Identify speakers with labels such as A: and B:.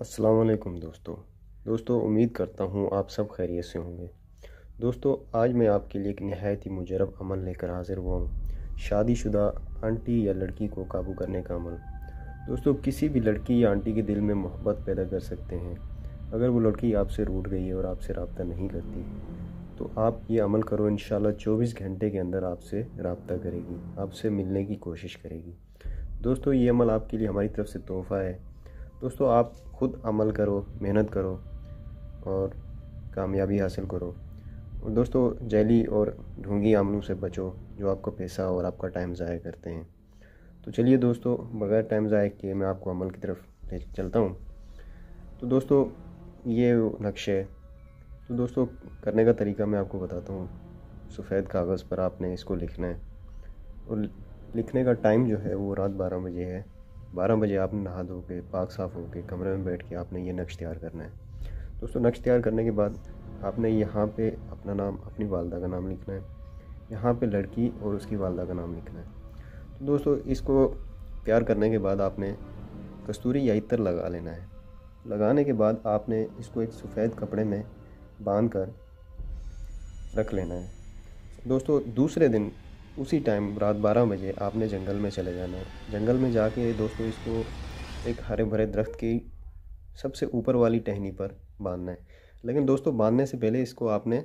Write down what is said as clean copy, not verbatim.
A: अस्सलाम वालेकुम दोस्तों उम्मीद करता हूँ आप सब खैरियत से होंगे। दोस्तों आज मैं आपके लिए एक नहायत ही मुजरब अमल लेकर हाज़िर हुआ हूँ। शादीशुदा आंटी या लड़की को काबू करने का अमल। दोस्तों किसी भी लड़की या आंटी के दिल में मोहब्बत पैदा कर सकते हैं। अगर वो लड़की आपसे रूठ गई है और आपसे रब्ता नहीं करती तो आप ये अमल करो, इंशाल्लाह 24 घंटे के अंदर आपसे रब्ता करेगी, आपसे मिलने की कोशिश करेगी। दोस्तों ये अमल आपके लिए हमारी तरफ से तोहफ़ा है। दोस्तों आप खुद अमल करो, मेहनत करो और कामयाबी हासिल करो। और दोस्तों जैली और ढोंगी अमलों से बचो जो आपका पैसा और आपका टाइम ज़ाया करते हैं। तो चलिए दोस्तों बग़ैर टाइम ज़ाया किए मैं आपको अमल की तरफ ले चलता हूँ। तो दोस्तों ये नक्शे है। तो दोस्तों करने का तरीका मैं आपको बताता हूँ। सफ़ेद कागज़ पर आपने इसको लिखना है और लिखने का टाइम जो है वो रात 12 बजे है। 12 बजे आपने नहा धो के पाक साफ़ होके कमरे में बैठ के आपने ये नक्श तैयार करना है। दोस्तों नक्श तैयार करने के बाद आपने यहाँ पे अपना नाम, अपनी वालदा का नाम लिखना है। यहाँ पे लड़की और उसकी वालदा का नाम लिखना है। तो दोस्तों इसको तैयार करने के बाद आपने कस्तूरी या इत्र लगा लेना है। लगाने के बाद आपने इसको एक सफ़ेद कपड़े में बांध कर रख लेना है। दोस्तों दूसरे दिन उसी टाइम रात 12 बजे आपने जंगल में चले जाना है। जंगल में जाके दोस्तों इसको एक हरे भरे दरख्त की सबसे ऊपर वाली टहनी पर बांधना है। लेकिन दोस्तों बांधने से पहले इसको आपने